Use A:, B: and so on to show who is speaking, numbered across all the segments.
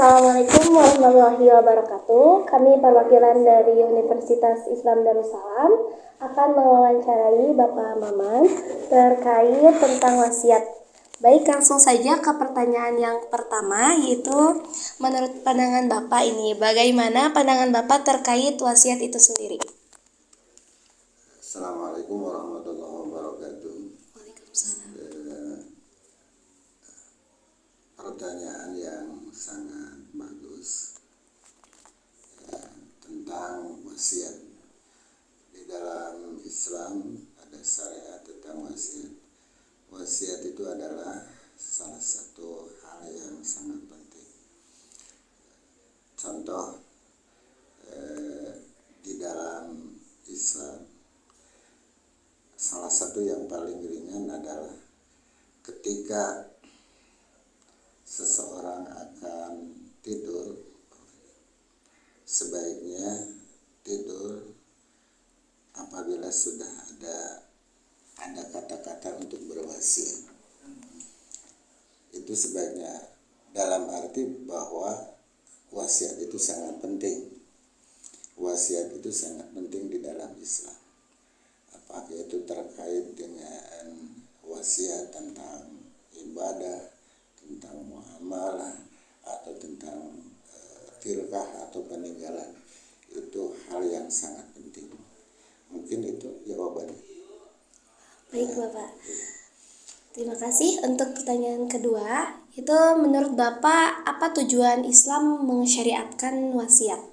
A: Assalamualaikum warahmatullahi wabarakatuh. Kami perwakilan dari Universitas Islam Darussalam akan mewawancarai Bapak Maman terkait tentang wasiat. Baik, langsung saja ke pertanyaan yang pertama, yaitu menurut pandangan Bapak ini, bagaimana pandangan Bapak terkait wasiat itu sendiri?
B: Assalamualaikum warahmatullahi wabarakatuh.
A: Waalaikumsalam.
B: Pertanyaan yang sangat bagus tentang wasiat. Di dalam Islam ada syariat tentang wasiat. Wasiat itu adalah salah satu hal yang sangat penting. Contoh di dalam Islam, salah satu yang paling ringan adalah ketika seseorang akan tidur, sebaiknya tidur apabila sudah ada kata-kata untuk berwasiat. Itu sebaiknya, dalam arti bahwa wasiat itu sangat penting. Wasiat itu sangat penting di dalam Islam. Apakah itu terkait dengan wasiat tentang ibadah, tentang muamalah, atau tentang firqah atau peninggalan, itu hal yang sangat penting. Mungkin itu jawabannya.
A: Baik Bapak, terima kasih. Untuk pertanyaan kedua, itu menurut Bapak apa tujuan Islam mensyariatkan wasiat?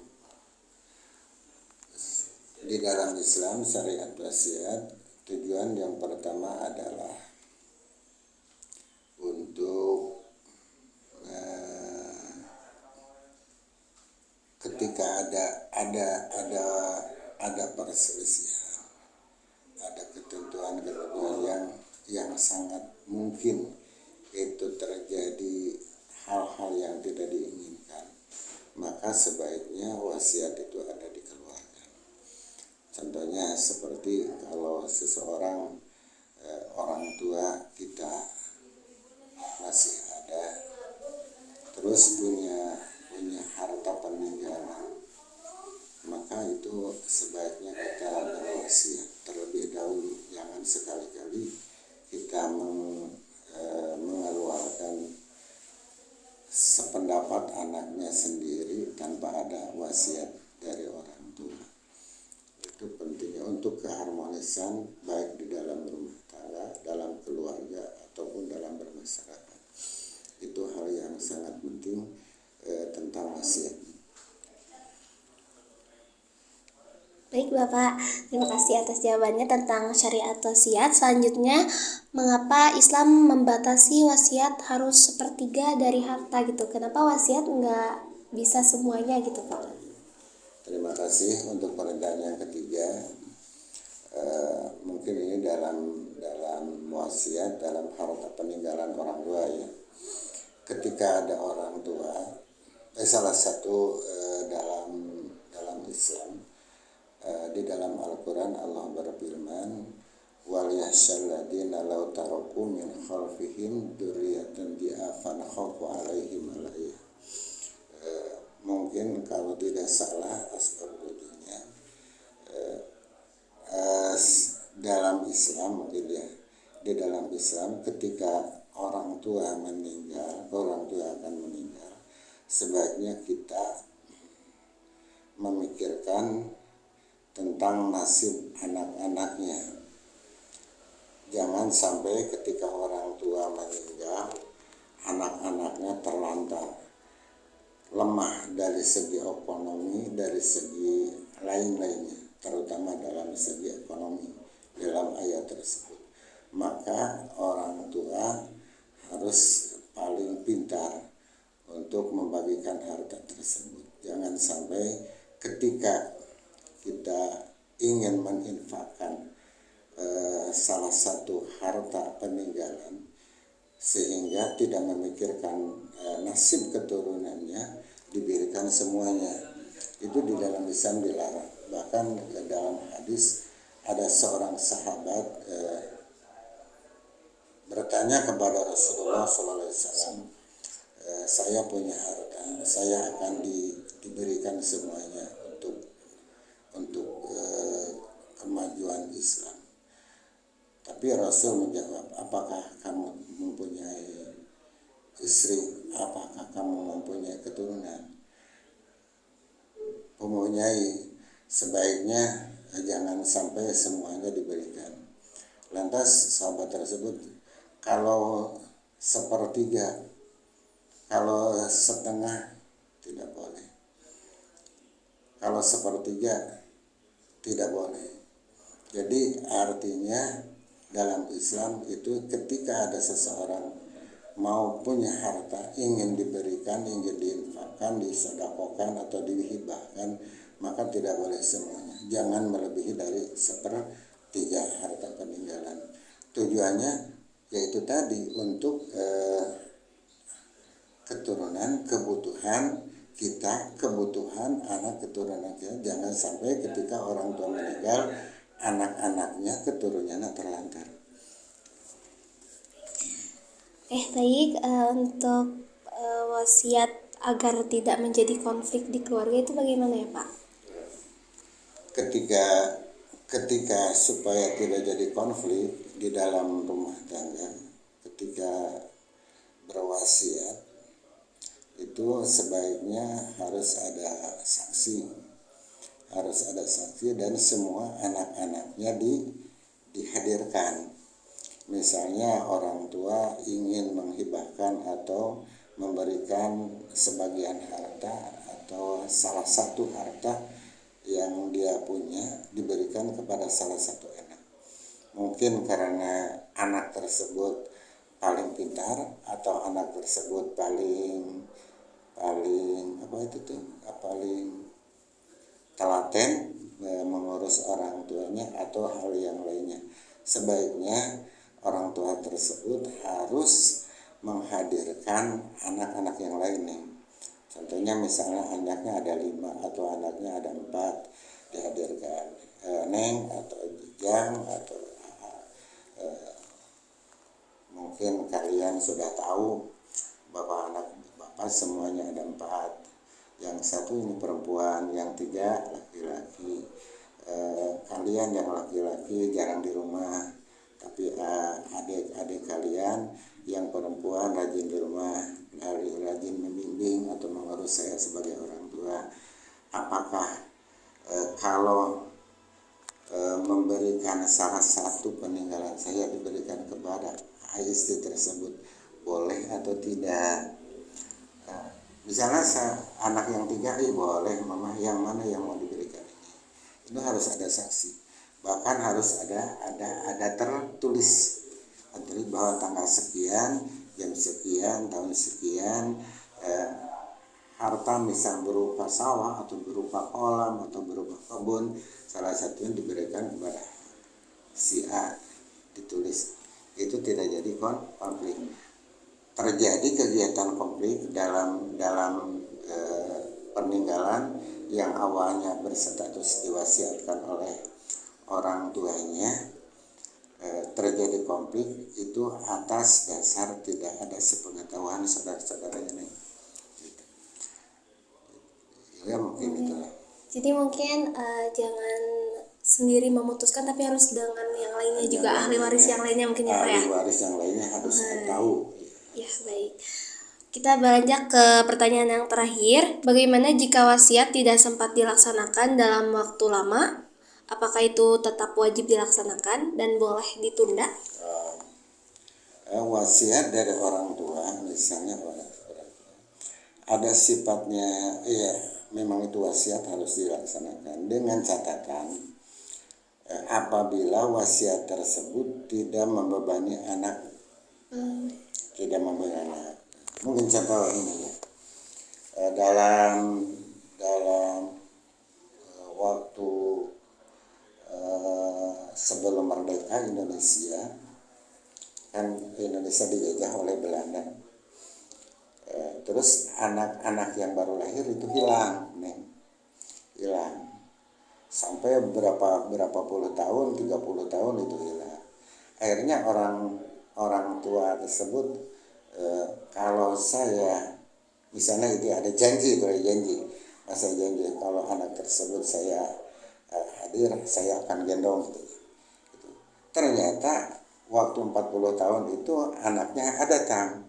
B: Di dalam Islam syariat wasiat, tujuan yang pertama adalah untuk ketika ada perselisihan, ada ketentuan yang sangat mungkin itu terjadi hal-hal yang tidak diinginkan, maka sebaiknya wasiat itu ada di keluarga. Contohnya seperti kalau seseorang orang tua kita masih ada, terus punya harta peninggalan, maka itu sebaiknya kita berwasiat terlebih dahulu. Jangan sekali-kali kita mengeluarkan sependapat anaknya sendiri tanpa ada wasiat dari orang tua. Itu pentingnya untuk keharmonisan baik di dalam rumah tangga, dalam keluarga, ataupun dalam bermasyarakat. Itu hal yang sangat penting tentang wasiat.
A: Baik Bapak, terima kasih atas jawabannya tentang syariat wasiat. Selanjutnya, mengapa Islam membatasi wasiat harus sepertiga dari harta gitu? Kenapa wasiat nggak bisa semuanya gitu Pak?
B: Terima kasih untuk pertanyaan yang ketiga. Mungkin ini dalam wasiat, dalam harta peninggalan orang tua ya. Ketika ada orang tua, salah satu dalam Islam, di dalam Al-Quran Allah berfirman, wal yahsyalladzina law taraku min khalfihim dzurriyyatan di'afan khafu 'alaihim alayya. Mungkin kalau tidak salah asbab wujudnya dalam Islam, mungkin ya, di dalam Islam ketika orang tua akan meninggal, sebaiknya kita memikirkan tentang nasib anak-anaknya. Jangan sampai ketika orang tua meninggal, anak-anaknya terlantar, lemah dari segi ekonomi, dari segi lain-lainnya, terutama dalam segi ekonomi dalam ayat tersebut. Maka orang tua harus paling pintar untuk membagikan harta tersebut. Jangan sampai ketika kita ingin menginfakkan salah satu harta peninggalan sehingga tidak memikirkan nasib keturunannya, diberikan semuanya. Itu di dalam Islam dilarang. Bahkan dalam hadis ada seorang sahabat bertanya kepada Rasulullah SAW, saya punya harta, saya akan diberikan semuanya untuk kemajuan Islam. Tapi Rasul menjawab, apakah kamu mempunyai istri, apakah kamu mempunyai keturunan? Mempunyai, sebaiknya jangan sampai semuanya diberikan. Lantas sahabat tersebut, kalau sepertiga, kalau setengah tidak boleh, kalau sepertiga tidak boleh. Jadi artinya dalam Islam itu ketika ada seseorang mau punya harta, ingin diberikan, ingin diinfakkan, disedekahkan atau dihibahkan, maka tidak boleh semuanya. Jangan melebihi dari sepertiga harta peninggalan. Tujuannya yaitu tadi untuk keturunan, kebutuhan kita, kebutuhan anak keturunan kita. Jangan sampai ketika orang tua meninggal, anak-anaknya keturunannya terlantar.
A: Baik, untuk wasiat agar tidak menjadi konflik di keluarga itu bagaimana ya Pak?
B: Ketika supaya tidak jadi konflik di dalam rumah tangga, ketika berwasiat itu sebaiknya harus ada saksi dan semua anak-anaknya dihadirkan. Misalnya orang tua ingin menghibahkan atau memberikan sebagian harta atau salah satu harta yang dia punya diberikan kepada salah satu anak. Mungkin karena anak tersebut paling pintar atau anak tersebut paling paling telaten mengurus orang tuanya atau hal yang lainnya. Sebaiknya orang tua tersebut harus menghadirkan anak-anak yang lainnya. Contohnya misalnya anaknya ada 5 atau anaknya ada 4, dihadirkan Neng atau Jang atau mungkin kalian sudah tahu bahwa anak bapak semuanya ada 4. Yang satu ini perempuan, yang 3 laki-laki. Kalian yang laki-laki jarang di rumah, tapi adik-adik kalian yang perempuan rajin di rumah, rajin membimbing atau mengurus saya sebagai orang tua. Apakah kalau memberikan salah satu peninggalan saya diberikan kepada istri tersebut boleh atau tidak? Misalnya anak yang 3 boleh, mama yang mana yang mau diberikan ini? Itu harus ada saksi, bahkan harus ada tertulis bahwa tanggal sekian, jam sekian, tahun sekian, harta misal berupa sawah atau berupa kolam atau berupa kebun, salah satunya diberikan kepada si A, ditulis. Itu tidak jadi konflik. Terjadi kegiatan konflik dalam peninggalan yang awalnya berstatus diwasiatkan oleh orang tuanya, terjadi konflik itu atas dasar tidak ada sepengetahuan saudara-saudaranya. Ya mungkin itulah.
A: Jadi mungkin jangan sendiri memutuskan, tapi harus dengan yang lainnya juga, ahli waris yang lainnya mungkin ya Pak ya.
B: Ahli waris yang lainnya harus tahu.
A: Ya baik. Kita beranjak ke pertanyaan yang terakhir. Bagaimana jika wasiat tidak sempat dilaksanakan dalam waktu lama? Apakah itu tetap wajib dilaksanakan dan boleh ditunda?
B: Wasiat dari orang tua, misalnya ada sifatnya, memang itu wasiat harus dilaksanakan dengan catatan apabila wasiat tersebut tidak membebani anak. Tidak membebani anak. Mungkin contoh ini ya, dalam waktu sebelum merdeka Indonesia, kan Indonesia dijajah oleh Belanda. Terus anak-anak yang baru lahir itu hilang sampai berapa puluh tahun, 30 tahun itu hilang. Akhirnya orang tua tersebut, kalau saya Misalnya itu ada janji, masa janji kalau anak tersebut saya hadir saya akan gendong gitu. Ternyata waktu 40 tahun itu anaknya datang,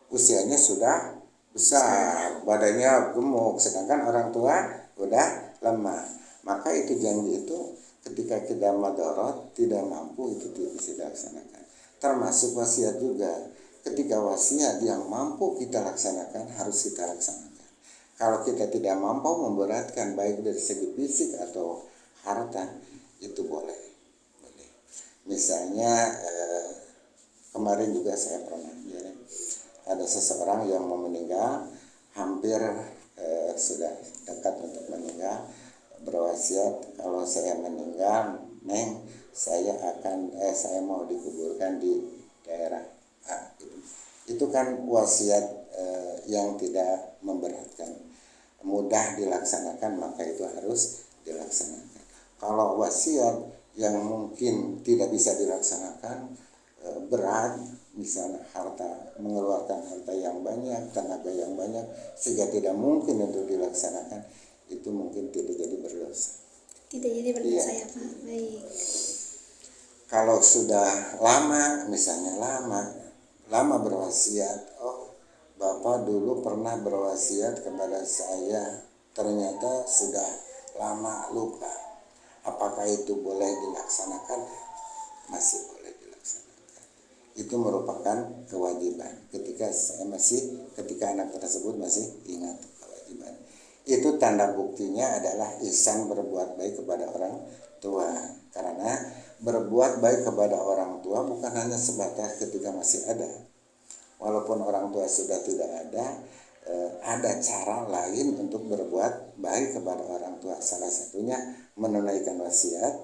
B: usianya sudah besar, badannya gemuk, sedangkan orang tua udah lemah. Maka itu janji itu ketika kita madorot tidak mampu itu bisa dilaksanakan. Termasuk wasiat juga, ketika wasiat yang mampu kita laksanakan harus kita laksanakan. Kalau kita tidak mampu memberatkan baik dari segi fisik atau harta, itu boleh. Misalnya kemarin juga saya pernah ya, ada seseorang yang mau meninggal, hampir sudah dekat untuk meninggal, berwasiat kalau saya meninggal, Neng, saya mau dikuburkan di daerah A. Itu kan wasiat yang tidak memberatkan, mudah dilaksanakan, maka itu harus dilaksanakan. Kalau wasiat yang mungkin tidak bisa dilaksanakan, berat, misalnya mengeluarkan harta yang banyak, tenaga yang banyak, sehingga tidak mungkin untuk dilaksanakan, itu mungkin tidak jadi berdosa.
A: Tidak jadi berdosa ya Pak. Baik.
B: Kalau sudah lama, misalnya lama berwasiat, Bapak dulu pernah berwasiat kepada saya, ternyata sudah lama lupa. Apakah itu boleh dilaksanakan? Masih boleh dilaksanakan. Itu merupakan kewajiban. Ketika anak tersebut masih ingat kewajiban. Itu tanda buktinya adalah ihsan berbuat baik kepada orang tua. Karena berbuat baik kepada orang tua bukan hanya sebatas ketika masih ada. Walaupun orang tua sudah tidak ada cara lain untuk berbuat baik kepada orang tua. Salah satunya menunaikan wasiat,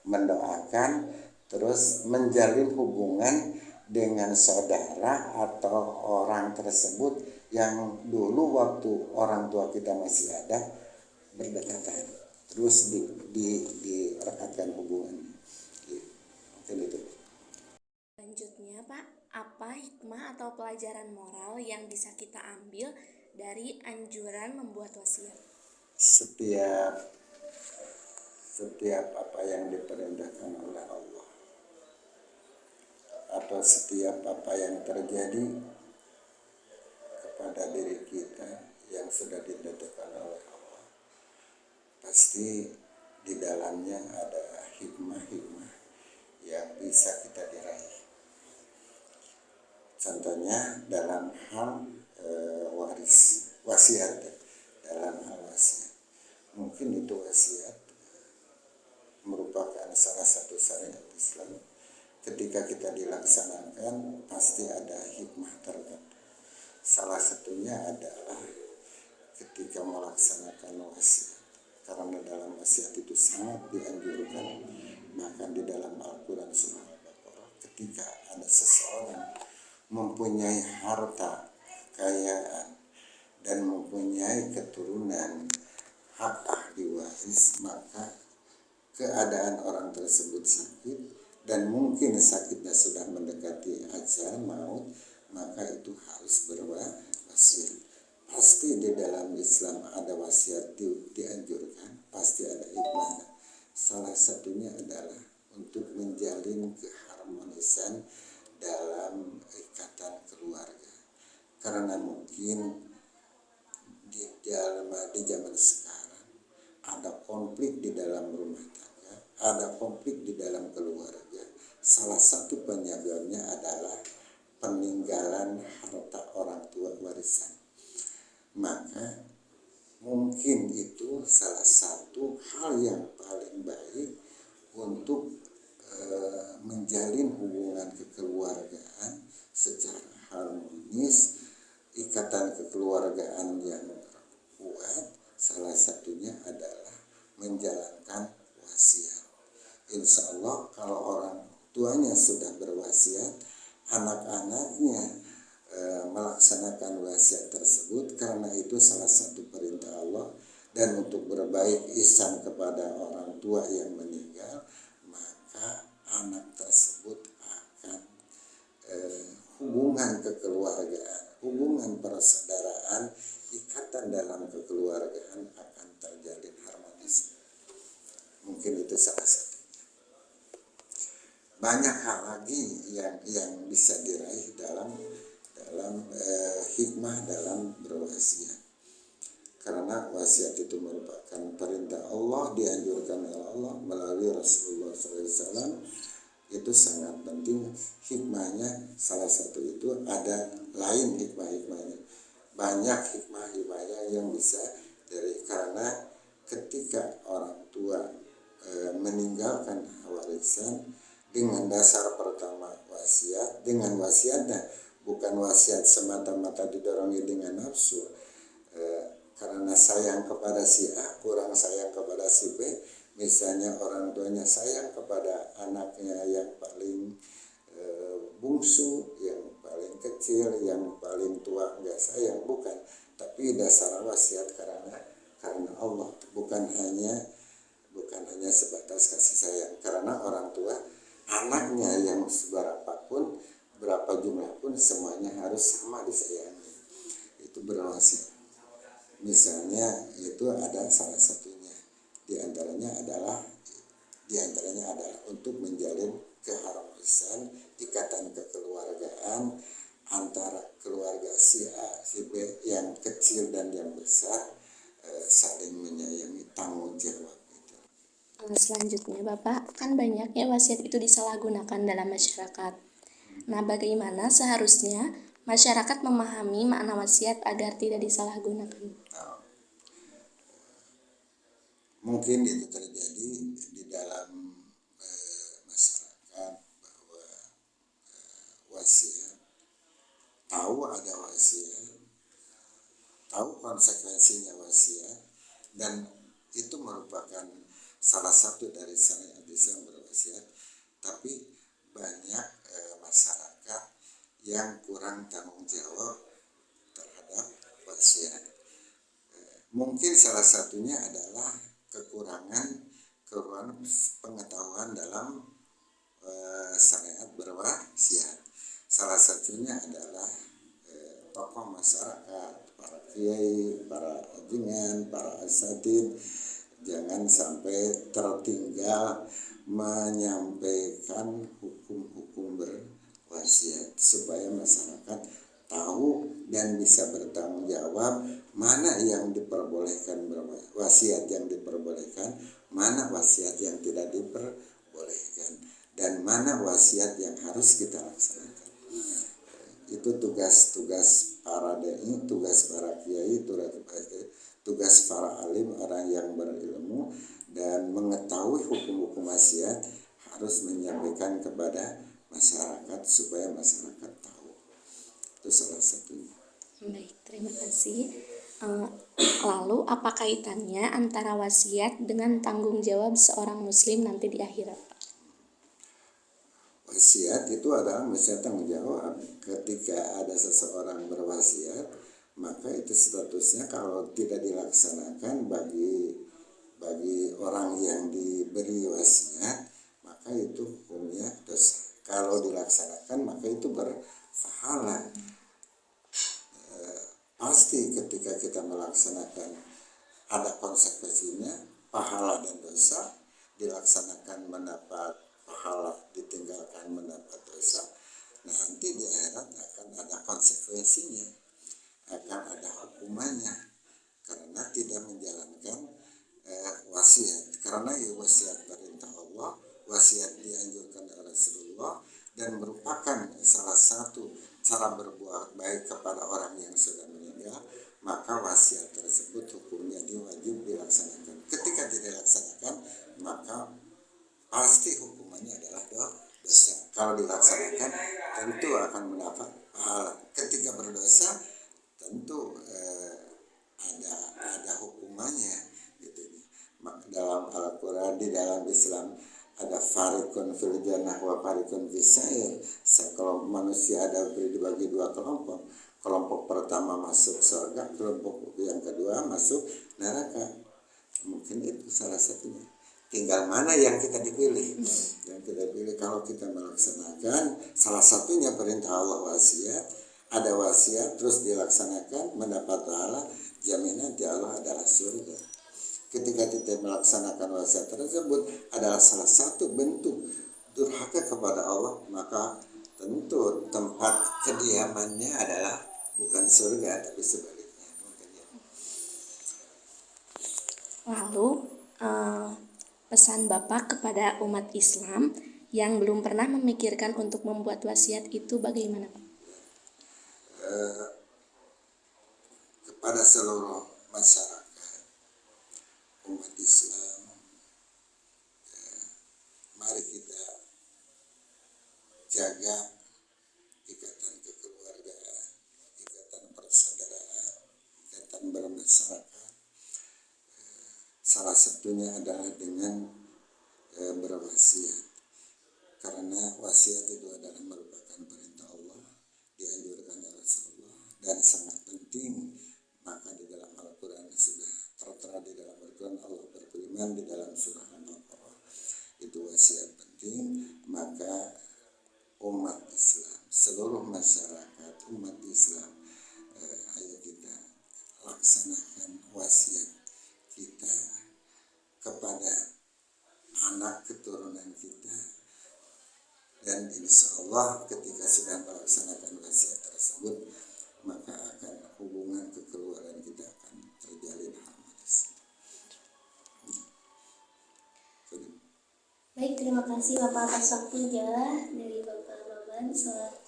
B: mendoakan, terus menjalin hubungan dengan saudara atau orang tersebut yang dulu waktu orang tua kita masih ada berdekatan, terus direkatkan hubungan. Mungkin itu.
A: Selanjutnya Pak, apa hikmah atau pelajaran moral yang bisa kita ambil dari anjuran membuat wasiat?
B: Setiap apa yang diperintahkan oleh Allah atau setiap apa yang terjadi kepada diri kita yang sudah ditentukan oleh Allah, pasti di dalamnya ada hikmah-hikmah yang bisa kita diraih. Contohnya dalam hal wasiat, mungkin itu wasiat merupakan salah satu syariat Islam. Ketika kita dilaksanakan pasti ada hikmah tertentu. Salah satunya adalah ketika melaksanakan wasiat, karena dalam wasiat itu sangat dianjurkan. Bahkan di dalam Al-Quran surah Al-Baqarah, ketika ada seseorang mempunyai harta kekayaan dan mempunyai keturunan hak ahli waris, maka keadaan orang tersebut sakit dan mungkin sakitnya sudah mendekati ajal maut, maka itu harus berwasiat. Pasti di dalam Islam ada wasiat dianjurkan, pasti ada hikmahnya. Salah satunya adalah untuk menjalin keharmonisan dalam ikatan keluarga. Karena mungkin di zaman sekarang ada konflik di dalam rumah tangga, ada konflik di dalam keluarga. Salah satu penyebabnya adalah peninggalan harta orang tua warisan. Maka mungkin itu salah satu hal yang paling baik untuk menjalin hubungan kekeluargaan secara harmonis, ikatan kekeluargaan yang kuat. Salah satunya adalah menjalankan wasiat. Insya Allah kalau orang tuanya sudah berwasiat, anak-anaknya melaksanakan wasiat tersebut, karena itu salah satu perintah Allah. Dan untuk berbaik ihsan kepada orang tua yang meninggal, maka anak tersebut akan hubungan kekeluargaan, hubungan persaudaraan banyak hal lagi yang bisa diraih dalam hikmah dalam berwasiat. Karena wasiat itu merupakan perintah Allah, dianjurkan oleh Allah melalui Rasulullah SAW. Itu sangat penting. Hikmahnya salah satu itu ada lain hikmah-hikmahnya. Banyak hikmah-hikmahnya yang bisa dari, karena ketika orang tua meninggalkan warisan dengan dasar pertama wasiat, dengan wasiatnya bukan wasiat semata-mata didorong dengan nafsu, karena sayang kepada si A kurang sayang kepada si B. Misalnya orang tuanya sayang kepada anaknya yang paling bungsu, yang paling kecil, yang paling tua enggak sayang, bukan, tapi dasar wasiat karena Allah, bukan hanya sebatas kasih sayang. Karena orang tua anaknya yang seberapapun, berapa jumlah pun, semuanya harus sama disayangi. Itu berwasiat. Misalnya itu ada salah satunya, diantaranya adalah untuk menjalin keharmonisan, ikatan kekeluargaan antara keluarga si A si B, yang kecil dan yang besar, saling menyayangi, tanggung jawab itu.
A: Selanjutnya Bapak, kan banyaknya wasiat itu disalahgunakan dalam masyarakat. Nah, bagaimana seharusnya masyarakat memahami makna wasiat agar tidak disalahgunakan?
B: Mungkin itu terjadi di dalam masyarakat, bahwa wasiat, tahu ada wasiat, tahu konsekuensinya wasiat, dan itu merupakan salah satu dari syariat Islam berwasiat, tapi banyak masyarakat yang kurang tanggung jawab terhadap wasiat. Mungkin salah satunya adalah kekurangan pengetahuan dalam syariat berwasiat. Salah satunya adalah tokoh masyarakat, para kiai, para ajengan, para asatid, jangan sampai tertinggal menyampaikan hukum-hukum berwasiat, supaya masyarakat tahu dan bisa bertanggung jawab mana yang diperbolehkan wasiat yang diperbolehkan, mana wasiat yang tidak diperbolehkan, dan mana wasiat yang harus kita laksanakan. Itu tugas para dai, tugas para kiai, tugas para alim, orang yang berilmu dan mengetahui hukum-hukum wasiat, harus menyampaikan kepada masyarakat supaya masyarakat tahu. Itu salah satunya.
A: Baik, terima kasih. Lalu apa kaitannya antara wasiat dengan tanggung jawab seorang muslim nanti di akhirat?
B: Wasiat itu adalah wasiat tanggung jawab. Ketika ada seseorang berwasiat, maka itu statusnya kalau tidak dilaksanakan bagi orang yang diberi wasiat, maka itu hukumnya dosa. Kalau dilaksanakan maka itu berpahala. Pasti ketika kita melaksanakan ada konsekuensinya, pahala dan dosa. Dilaksanakan mendapat pahala, ditinggalkan mendapat dosa. Nanti di akhirat akan ada konsekuensinya, akan ada hukumannya, karena tidak menjalankan wasiat. Karena wasiat perintah Allah, wasiat dianjurkan oleh Rasulullah, dan merupakan salah satu cara berbuat baik kepada orang yang sudah meninggal, maka wasiat tersebut hukumnya wajib dilaksanakan. Ketika tidak dilaksanakan, maka pasti hukumannya adalah dosa. Kalau dilaksanakan, tentu akan mendapat pahala. Ketika berdosa, tentu ada hukumannya. Gitu. Dalam Al-Quran, di dalam Islam, ada farikun fil jannah wa farikun fis sa'ir. Kalau manusia ada dibagi dua kelompok. Kelompok pertama masuk surga, kelompok yang kedua masuk neraka. Mungkin itu salah satunya. Tinggal mana yang kita dipilih. Yang kita pilih kalau kita melaksanakan salah satunya perintah Allah wasiat, ada wasiat terus dilaksanakan mendapat pahala, jaminan di Allah adalah surga. Ketika kita melaksanakan wasiat tersebut adalah salah satu bentuk durhaka kepada Allah, maka tentu tempat kediamannya adalah bukan surga tapi sebaliknya.
C: Lalu pesan Bapak kepada umat Islam yang belum pernah memikirkan untuk membuat wasiat itu bagaimana, Pak?
B: Kepada seluruh masyarakat umat Islam, mari kita jaga ikatan kekeluargaan, ikatan persaudaraan, ikatan bermasyarakat. Salah satunya adalah dengan berwasiat, karena wasiat itu adalah merupakan perintah Allah, dianjurkan oleh Rasulullah, dan sangat penting. Maka di dalam Al-Quran sudah tertera, di dalam Al-Quran Allah berfirman di dalam surah Al-Baqarah, itu wasiat penting. Maka umat Islam, seluruh masyarakat umat Islam, ayo kita laksanakan wasiat kita kepada anak keturunan kita, dan insya Allah ketika sudah melaksanakan wasiat tersebut, maka akan hubungan kekeluargaan kita akan terjalin harmonis.
A: Baik, terima kasih Bapak atas waktunya. Dari Bapak Maman selaku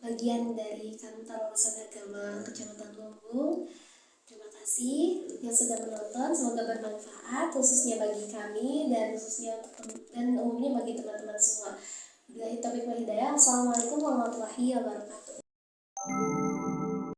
A: bagian dari kantor urusan agama Kecamatan Lumbung. Terima kasih yang sudah menonton, semoga bermanfaat khususnya bagi kami dan khususnya dan umumnya bagi teman-teman semua. Billahi taufiq wal hidayah. Assalamualaikum warahmatullahi wabarakatuh.